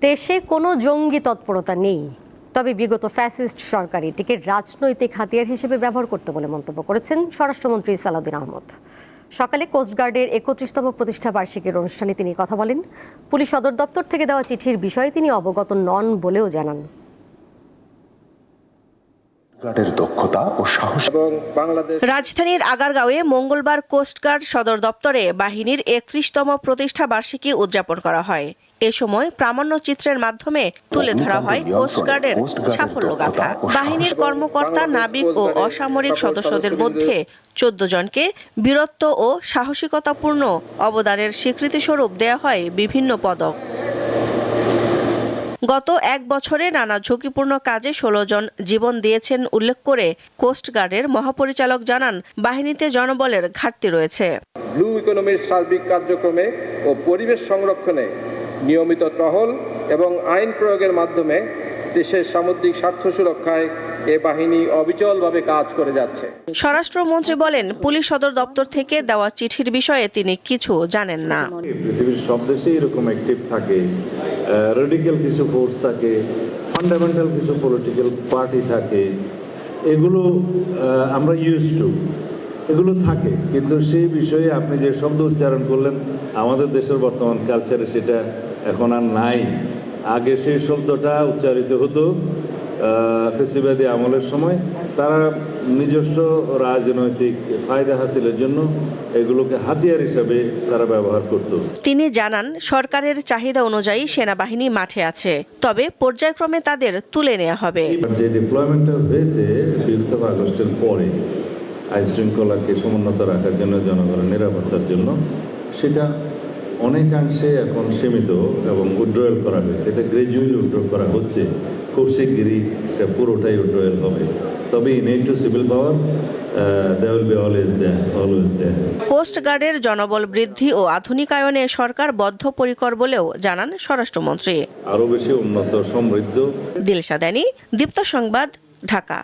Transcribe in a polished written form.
দেশে কোনো জঙ্গি তৎপরতা নেই, তবে বিগত ফ্যাসিস্ট সরকার এটিকে রাজনৈতিক হাতিয়ার হিসেবে ব্যবহার করতে বলে মন্তব্য করেছেন স্বরাষ্ট্রমন্ত্রী সালাউদ্দিন আহমদ। সকালে কোস্টগার্ডের ৩১তম প্রতিষ্ঠা বার্ষিকীর অনুষ্ঠানে তিনি কথা বলেন। পুলিশ সদর দপ্তর থেকে দেওয়া চিঠির বিষয়ে তিনি অবগত নন বলেও জানান। রাজধানীর আগারগাঁওয়ে মঙ্গলবার কোস্টগার্ড সদর দপ্তরে বাহিনীর ৩১তম প্রতিষ্ঠা বার্ষিকী উদযাপন করা হয়। এ সময় প্রামাণ্যচিত্রের মাধ্যমে তুলে ধরা হয় কোস্টগার্ডের সাফল্যগাথা। বাহিনীর কর্মকর্তা, নাবিক ও অসামরিক সদস্যদের মধ্যে ১৪ জনকে বীরত্ব ও সাহসিকতাপূর্ণ অবদানের স্বীকৃতিস্বরূপ দেয়া হয় বিভিন্ন পদক। গত এক বছরে নানা ঝুঁকিপূর্ণ কাজে ১৬ জন জীবন দিয়েছেন উল্লেখ করে কোস্টগার্ডের মহাপরিচালক জানান, বাহিনীতে জনবলের ঘাটতি রয়েছে। ব্লু ইকোনমির সার্বিক কার্যক্রমে ও পরিবেশ সংরক্ষণে নিয়মিত টহল এবং আইন প্রয়োগের মাধ্যমে দেশের সামুদ্রিক স্বার্থ সুরক্ষায় এ বাহিনী অবিচলভাবে কাজ করে যাচ্ছে। স্বরাষ্ট্রমন্ত্রী বলেন, পুলিশ সদর দপ্তর থেকে দেওয়া চিঠির বিষয়ে তিনি কিছু জানেন না। পৃথিবীর সব দেশেই এরকম অ্যাক্টিভ থাকে, রেডিক্যাল কিছু ফোর্স থাকে, ফান্ডামেন্টাল কিছু পলিটিক্যাল পার্টি থাকে, এগুলো আমরা ইউজ টু, এগুলো থাকে। কিন্তু সেই বিষয়ে আপনি যে শব্দ উচ্চারণ করলেন, আমাদের দেশের বর্তমান কালচারে সেটা এখন আর নাই। আগে সেই শব্দটা উচ্চারিত হতো ফেসিবাদী আমলের সময়। তারা নিজস্ব রাজনৈতিক ফায়দা হাসিলের জন্য এগুলোকে হাতিয়ার হিসাবে তারা ব্যবহার করত। তিনি জানান, সরকারের চাহিদা অনুযায়ী সেনাবাহিনী মাঠে আছে, তবে পর্যায়ক্রমে তাদের তুলে নেওয়া হবে। যে ডিপ্লয়মেন্টটা হয়েছে ২০ আগস্টের পরে আইন শৃঙ্খলাকে সমুন্নত রাখার জন্য, জনগণের নিরাপত্তার জন্য, সেটা অনেকাংশে এখন সীমিত এবং উইথড্রয়াল করা হয়েছে। এটা গ্রাজুয়ালি উইথড্র করা হচ্ছে, খুব শিগগিরই সেটা পুরোটাই উইথড্রয়াল হবে। তবে in to civil power they will be always there. কোস্টগার্ডের জনবল বৃদ্ধি ও আধুনিকায়নে সরকার বদ্ধপরিকর বলেও জানান স্বরাষ্ট্রমন্ত্রী। আরও বেশি উন্নত, সমৃদ্ধ। দিলশা দানি, দীপ্ত সংবাদ, ঢাকা।